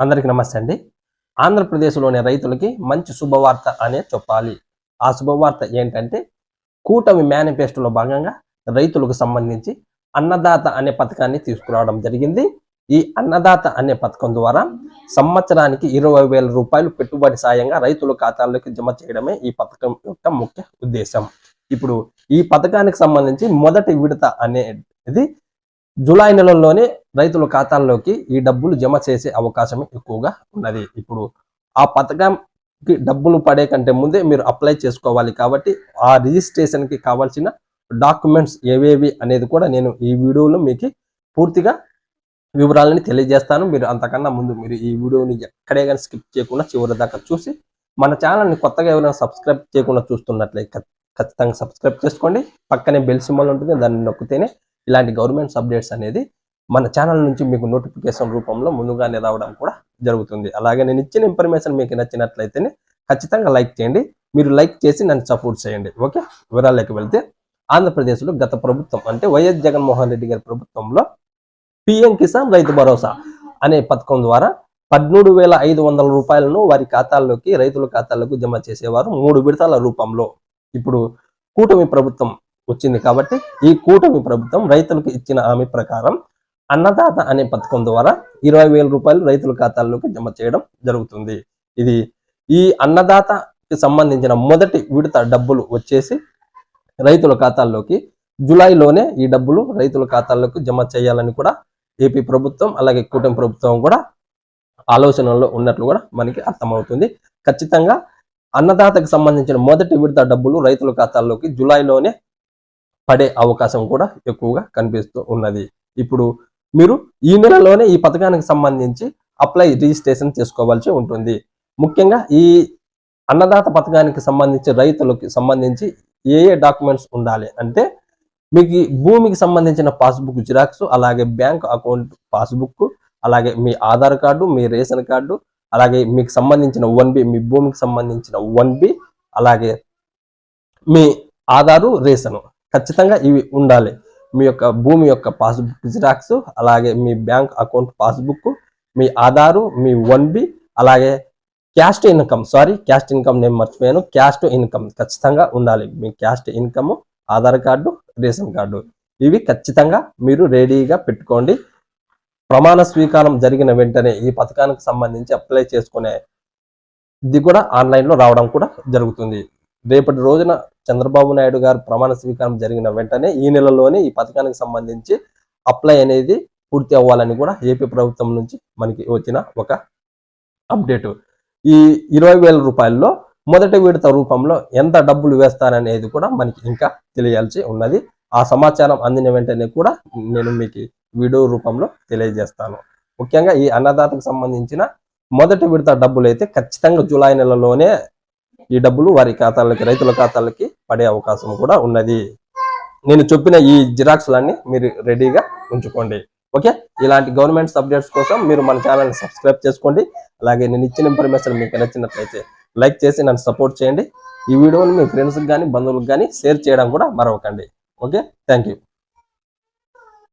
అందరికీ నమస్తే అండి. ఆంధ్రప్రదేశ్‌లోని రైతులకి మంచి శుభవార్త అనే చెప్పాలి. ఆ శుభవార్త ఏంటంటే, కూటమి మేనిఫెస్టోలో భాగంగా రైతులకు సంబంధించి అన్నదాత అనే పథకాన్ని తీసుకురావడం జరిగింది. ఈ అన్నదాత అనే పథకం ద్వారా సంవత్సరానికి 20,000 రూపాయలు పెట్టుబడి సాయంగా రైతుల ఖాతాల్లోకి జమ చేయడమే ఈ పథకం యొక్క ముఖ్య ఉద్దేశం. ఇప్పుడు ఈ పథకానికి సంబంధించి మొదటి విడత అనేది జూలై నెలలోనే రైతుల ఖాతాల్లోకి ఈ డబ్బులు జమ చేసే అవకాశం ఎక్కువగా ఉన్నది. ఇప్పుడు ఆ పథకంకి డబ్బులు పడే కంటే ముందే మీరు అప్లై చేసుకోవాలి కాబట్టి ఆ రిజిస్ట్రేషన్‌కి కావాల్సిన డాక్యుమెంట్స్ ఏవేవి అనేది కూడా నేను ఈ వీడియోలో మీకు పూర్తిగా వివరాలని తెలియజేస్తాను. మీరు అంతకన్నా ముందు మీరు ఈ వీడియోని ఎక్కడే గాని స్కిప్ చేయకుండా చివరి దాకా చూసి మన ఛానల్‌ని కొత్తగా ఎవరైనా సబ్స్క్రైబ్ చేయకుండా చూస్తున్నట్లయితే ఖచ్చితంగా సబ్స్క్రైబ్ చేసుకోండి. పక్కనే బెల్ సింబల్ ఉంటుంది. దాన్ని నొక్కితేనే ఇలాంటి గవర్నమెంట్ అప్డేట్స్ అనేది మన ఛానల్ నుంచి మీకు నోటిఫికేషన్ రూపంలో ముందుగానే రావడం కూడా జరుగుతుంది. అలాగే నేను ఇచ్చిన ఇన్ఫర్మేషన్ మీకు నచ్చినట్లయితేనే ఖచ్చితంగా లైక్ చేయండి. మీరు లైక్ చేసి నన్ను సపోర్ట్ చేయండి. ఓకే, వివరాల్లోకి వెళ్తే ఆంధ్రప్రదేశ్లో గత ప్రభుత్వం అంటే వైఎస్ జగన్మోహన్ రెడ్డి గారి ప్రభుత్వంలో పిఎం కిసాన్ రైతు భరోసా అనే పథకం ద్వారా 13,500 రూపాయలను వారి ఖాతాల్లోకి రైతుల ఖాతాలకు జమ చేసేవారు 3 విడతల రూపంలో. ఇప్పుడు కూటమి ప్రభుత్వం వచ్చింది కాబట్టి ఈ కూటమి ప్రభుత్వం రైతులకు ఇచ్చిన హామీ ప్రకారం అన్నదాత అనే పథకం ద్వారా 20,000 రూపాయలు రైతుల ఖాతాల్లోకి జమ చేయడం జరుగుతుంది. ఇది ఈ అన్నదాతకి సంబంధించిన మొదటి విడత డబ్బులు వచ్చేసి రైతుల ఖాతాల్లోకి జూలైలోనే ఈ డబ్బులు రైతుల ఖాతాల్లోకి జమ చేయాలని కూడా ఏపీ ప్రభుత్వం అలాగే కూటమి ప్రభుత్వం కూడా ఆలోచనలో ఉన్నట్లు కూడా మనకి అర్థమవుతుంది. ఖచ్చితంగా అన్నదాతకు సంబంధించిన మొదటి విడత డబ్బులు రైతుల ఖాతాల్లోకి జూలైలోనే పడే అవకాశం కూడా ఎక్కువగా కనిపిస్తూ ఉన్నది. ఇప్పుడు మీరు ఈ నెలలోనే ఈ పథకానికి సంబంధించి రిజిస్ట్రేషన్ చేసుకోవాల్సి ఉంటుంది. ముఖ్యంగా ఈ అన్నదాత పథకానికి సంబంధించి రైతులకు సంబంధించి ఏ డాక్యుమెంట్స్ ఉండాలి అంటే మీకు భూమికి సంబంధించిన పాస్బుక్ జిరాక్స్, అలాగే బ్యాంక్ అకౌంట్ పాస్బుక్, అలాగే మీ ఆధార్ కార్డు, మీ రేషన్ కార్డు, అలాగే మీకు సంబంధించిన 1B మీ భూమికి సంబంధించిన 1B, అలాగే మీ ఆధారు, రేషను ఖచ్చితంగా ఇవి ఉండాలి. మీ యొక్క భూమి యొక్క పాస్బుక్ జిరాక్స్, అలాగే మీ బ్యాంక్ అకౌంట్ పాస్బుక్, మీ ఆధారు, మీ 1B, అలాగే క్యాస్ట్ ఇన్కమ్ నేను మర్చిపోయాను. క్యాస్ట్ ఇన్కమ్ ఖచ్చితంగా ఉండాలి. మీ caste income, Aadhaar card, ration card ఇవి ఖచ్చితంగా మీరు రెడీగా పెట్టుకోండి. ప్రమాణ స్వీకారం జరిగిన వెంటనే ఈ పథకానికి సంబంధించి అప్లై చేసుకునే ఇది కూడా ఆన్లైన్లో రావడం కూడా జరుగుతుంది. రేపటి రోజున చంద్రబాబు నాయుడు గారు ప్రమాణ స్వీకారం జరిగిన వెంటనే ఈ నెలలోనే ఈ పథకానికి సంబంధించి అప్లై అనేది పూర్తి అవ్వాలని కూడా ఏపీ ప్రభుత్వం నుంచి మనకి వచ్చిన ఒక అప్డేటు. ఈ 20,000 రూపాయల్లో మొదటి విడత రూపంలో ఎంత డబ్బులు వేస్తారనేది కూడా మనకి ఇంకా తెలియాల్సి ఉన్నది. ఆ సమాచారం అందిన వెంటనే కూడా నేను మీకు వీడియో రూపంలో తెలియజేస్తాను. ముఖ్యంగా ఈ అన్నదాతకు సంబంధించిన మొదటి విడత డబ్బులు అయితే ఖచ్చితంగా జూలై నెలలోనే ఈ డబ్బులు వారి ఖాతాలకి రైతుల ఖాతాలకి పడే అవకాశం కూడా ఉన్నది. నేను చెప్పిన ఈ జిరాక్స్లన్నీ మీరు రెడీగా ఉంచుకోండి. ఓకే, ఇలాంటి గవర్నమెంట్ అప్డేట్స్ కోసం మీరు మన ఛానల్ని సబ్స్క్రైబ్ చేసుకోండి. అలాగే నేను ఇచ్చిన ఇన్ఫర్మేషన్ మీకు నచ్చినట్లయితే లైక్ చేసి నన్ను సపోర్ట్ చేయండి. ఈ వీడియోని మీ ఫ్రెండ్స్కి కానీ బంధువులకు కానీ షేర్ చేయడం కూడా మరవకండి. Okay, thank you.